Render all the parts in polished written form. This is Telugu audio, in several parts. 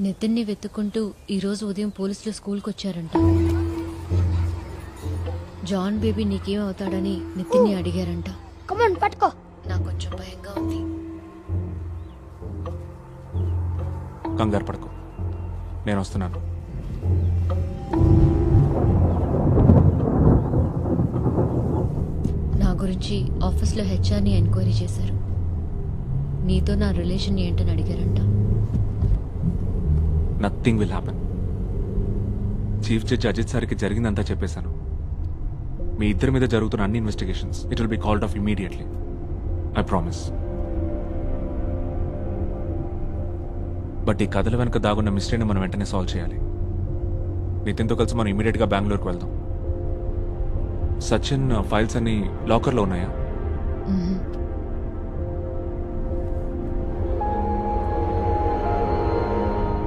నితిన్ని వెతుక్కుంటూ ఈరోజు ఉదయం పోలీసులు స్కూల్కి వచ్చారంట. జాన్ బేబీ నీకేం అవుతాడని నితిన్ని అడిగారంట. కమాన్ పట్టుకో. నాకు కొంచెం భయంగా ఉంది. కంగారు పడుకో, నేను వస్తున్నాను. నా గురించి ఆఫీస్లో హెచ్ఆర్ని ఎంక్వైరీ చేశారు. నీతో నా రిలేషన్ ఏంటని అడిగారంట. Nothing will happen. Chief judge Ajit సార్కి జరిగిందంతా చెప్పేశాను. మీ ఇద్దరి మీద జరుగుతున్న అన్ని investigations it will be called off immediately. I promise. But ఈ కథల వెనక దాగున్న మిస్టరీని మనం వెంటనే సాల్వ్ చేయాలి. నితిన్తో కలిసి మనం ఇమీడియట్గా బెంగళూరుకు వెళ్దాం. సచిన్ ఫైల్స్ అన్ని లాకర్లో ఉన్నాయా?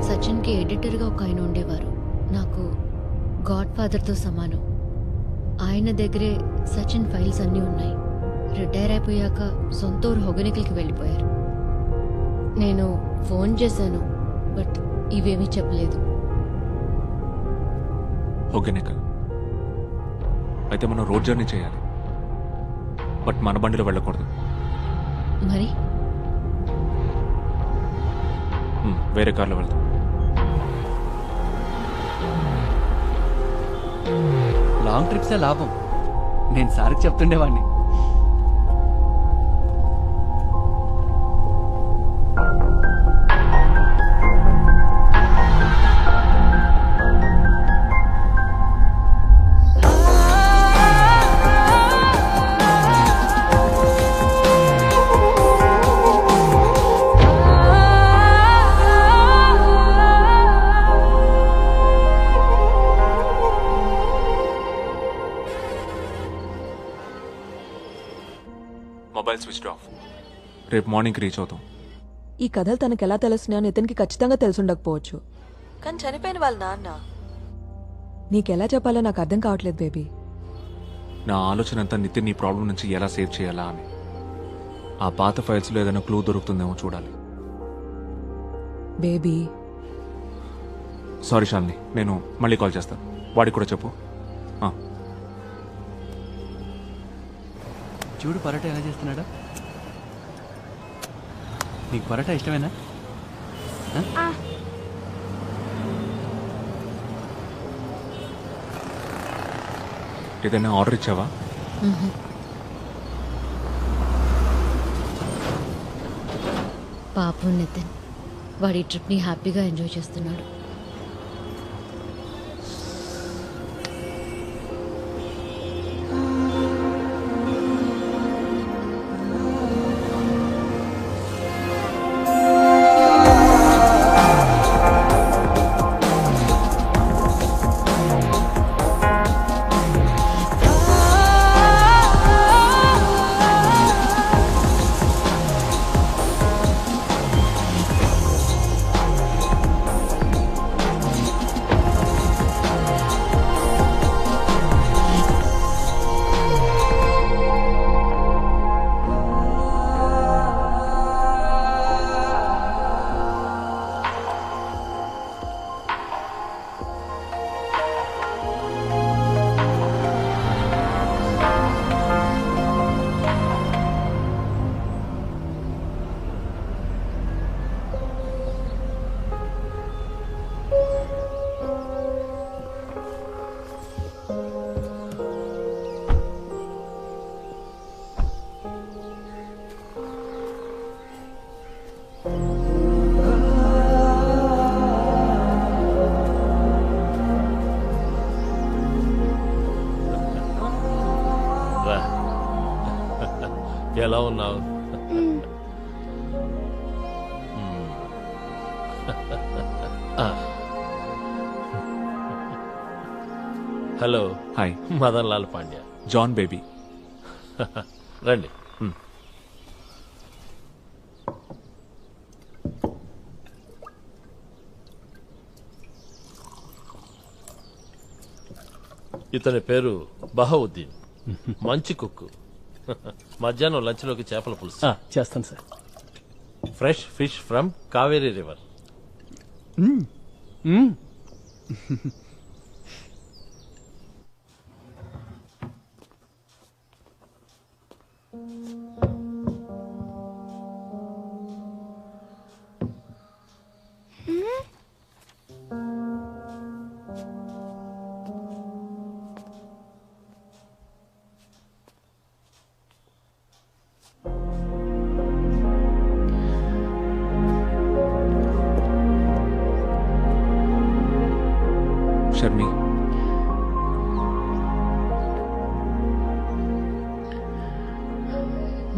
సచిన్కి ఎడిటర్గా ఒక ఆయన ఉండేవారు. నాకు గాడ్ ఫాదర్తో సమానం. ఆయన దగ్గరే సచిన్ ఫైల్స్ అన్నీ ఉన్నాయి. రిటైర్ అయిపోయాక సొంత ఊరు హొగనికల్కి వెళ్ళిపోయారు. నేను ఫోన్ చేశాను, బట్ ఇవేమీ చెప్పలేదు. హొగనికల్ అయితే మనం రోడ్ జర్నీ చేయాలి, బట్ మన బండిలో వెళ్ళకూడదు. మరి వేరే కార్లో వెళ్దాం. లాంగ్ ట్రిప్సే లాభం. నేను సార్కి చెప్తుండేవాడిని. Mobile switched off. రేపు మార్నింగ్కి రీచ్ అవుతాం. ఈ కథలు తనకు ఎలా తెలుస్తున్నాయో నితిన్కి ఖచ్చితంగా తెలుసుండకపోవచ్చు, కానీ చనిపోయిన వాళ్ళ నాన్న నీకెలా చెప్పాలో నాకు అర్థం కావట్లేదు బేబీ. నా ఆలోచన అంతా నితిన్ ఈ ప్రాబ్లం నుంచి ఎలా సేవ్ చేయాలా అని. ఆ పాత ఫైల్స్లో ఏదైనా క్లూ దొరుకుతుందేమో చూడాలి. బేబీ సారీ శాలిని, నేను మళ్ళీ కాల్ చేస్తాను. వాడికి కూడా చెప్పు. చూడు పరోటా ఎలా చేస్తున్నాడా. నీకు పరోటా ఇష్టమేనా? ఏదైనా ఆర్డర్ ఇచ్చావా? పాపం నితిన్ వాడి ట్రిప్ని హ్యాపీగా ఎంజాయ్ చేస్తున్నాడు. ఎలా ఉన్నావు? హలో. హాయ్. మదన్ లాల్ పాండ్యా. జాన్ బేబీ. రండి. ఇతని పేరు బహౌద్దీన్. మంచి కుక్కు. మధ్యాహ్నం లంచ్లోకి చేపల పులుసు చేస్తాను sir. Fresh fish from Kaveri river. Sharmi,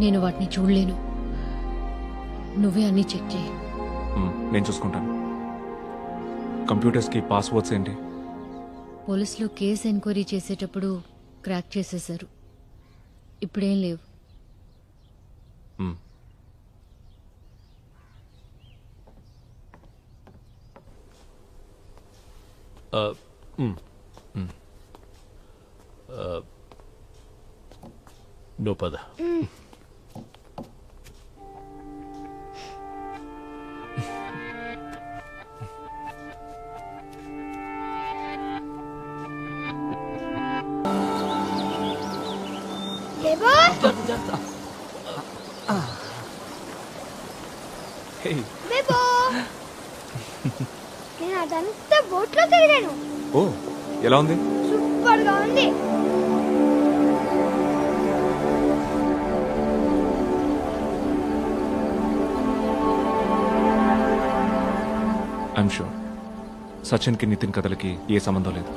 నేను వాటిని చూడలేను. నువ్వే అన్ని చెక్ చేయి. నేను చూసుకుంటాను. కంప్యూటర్స్కి పాస్వర్డ్స్ ఏంటి? పోలీసులు కేసు ఎంక్వైరీ చేసేటప్పుడు క్రాక్ చేసేశారు. ఇప్పుడేం లేవు. మ్మ్. నువ్వు పద. బేబో నేను అదంతా బోట్లో తిరిగాను. ఓ, ఎలా ఉంది? సూపర్ గా ఉంది. ఐఎమ్ షూర్ సచిన్కి నితిన్ కథలకి ఏ సంబంధం లేదు.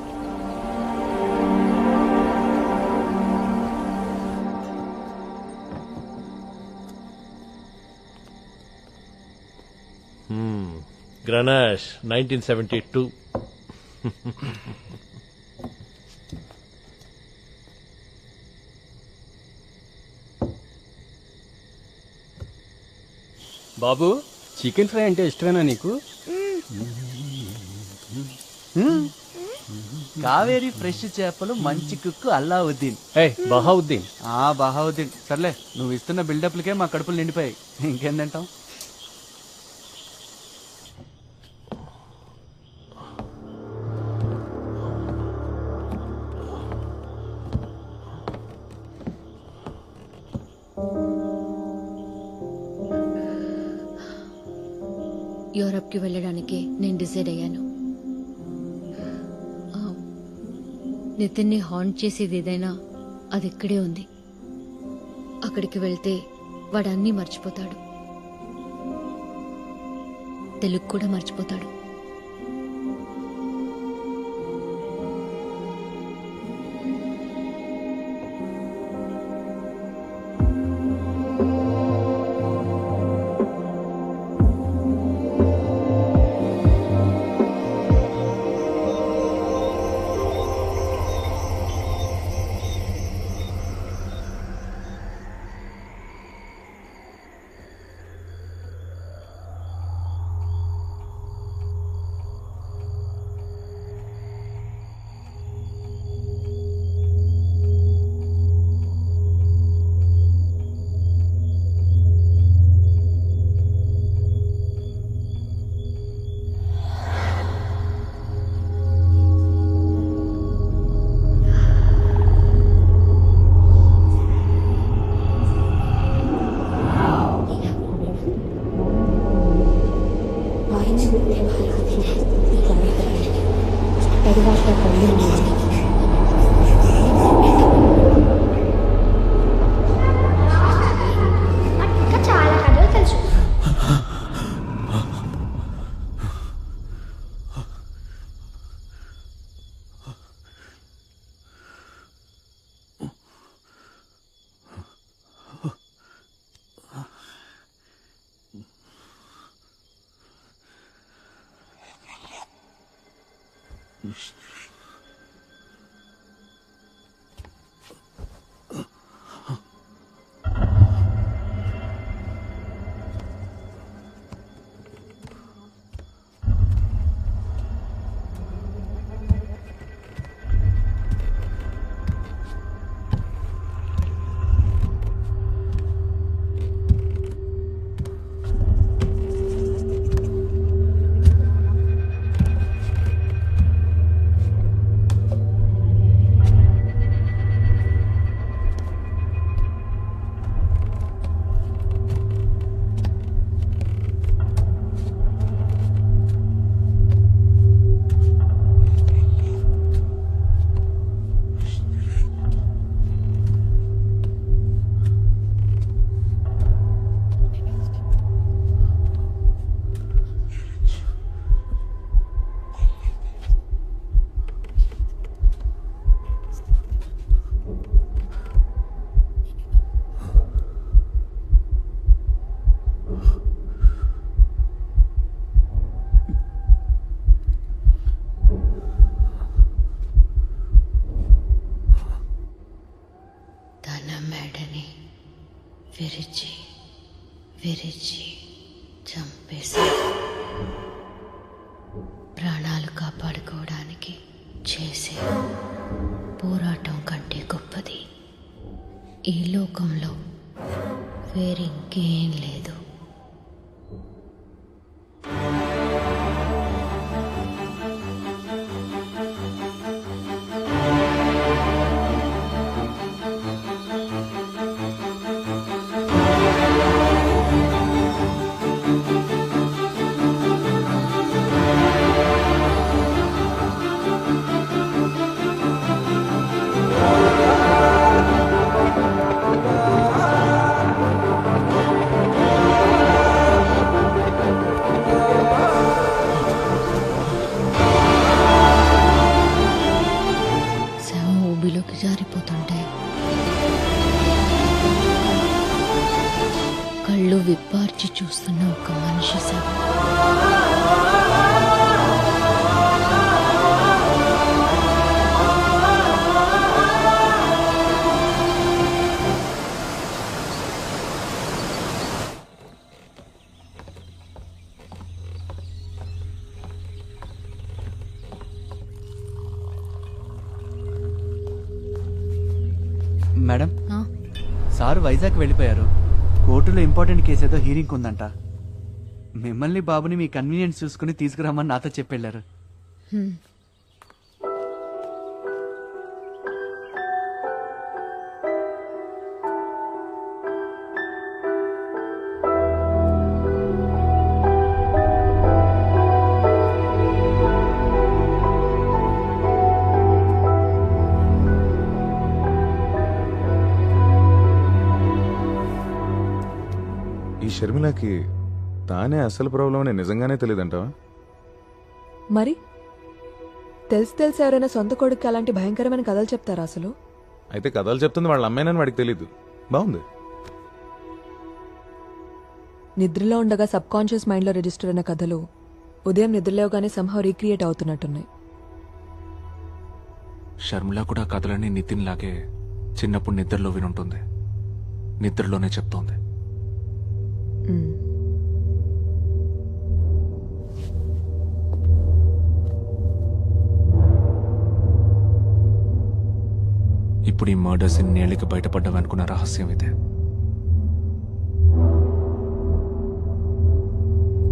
గ్రనాష్ 1972. బాబు, చికెన్ ఫ్రై అంటే ఇష్టమేనా నీకు? కావేరి ఫ్రెష్ చేపలు, మంచి కుక్కు అల్లావుద్దీన్. బహావుద్దీన్. బహావుద్దీన్. సర్లే, నువ్వు ఇస్తున్న బిల్డప్లకే మా కడుపులు నిండిపోయాయి. ఇంకేం తింటాం? యూరప్కి వెళ్ళడానికి నేను డిసైడ్ అయ్యాను. నితిన్ని హాంట్ చేసేది ఏదైనా అది ఇక్కడే ఉంది. అక్కడికి వెళ్తే వాడు అన్నీ మర్చిపోతాడు, తెలుగు కూడా మర్చిపోతాడు. ఇంకా చాలా కథలు తెలుసు. విరిచి విరిచి చంపేశారు. ప్రాణాలు కాపాడుకోవడానికి చేసే పోరాటం కంటే గొప్పది ఈ లోకంలో వేరింకేం లేదు. శవం ఊబిలోకి జారిపోతుంటే కళ్ళు విప్పార్చి చూస్తున్న ఒక మనిషి శవం. మేడం, ఆ? సార్ వైజాగ్ వెళ్ళిపోయారు. కోర్టులో ఇంపార్టెంట్ కేసు ఏదో హీరింగ్ ఉందంట. మిమ్మల్ని బాబుని మీ కన్వీనియన్స్ చూసుకుని తీసుకురామని నాతో చెప్పెళ్ళారు. హ్మ్. ఈ షర్మిలకి తానే అసలు ప్రాబ్లం అని నిజంగానే తెలియదంటావా? మరి తెలిసి ఎవరైనా సొంత కొడుకు అలాంటి భయంకరమైన కథలు చెప్తారా అసలు? అయితే కథలు చెప్తుంది వాళ్ళ అమ్మాయినని వాడికి తెలియదు. బాగుంది. నిద్రలో ఉండగా సబ్ కాన్షియస్ మైండ్లో రిజిస్టర్ అయిన కథలు ఉదయం నిద్రలేవగానే సంహవ్ రీక్రియేట్ అవుతున్నట్టున్నాయి. షర్మిల కూడా కథలన్నీ నితిన్ లాగే చిన్నప్పుడు నిద్రలో వినుంటుంది. నిద్రలోనే చెప్తోంది. మ్మ్. ఇప్పుడు ఈ మర్డర్స్ ఇన్నేళ్ళకి బయటపడ్డావనుకున్న రహస్యం ఇదే.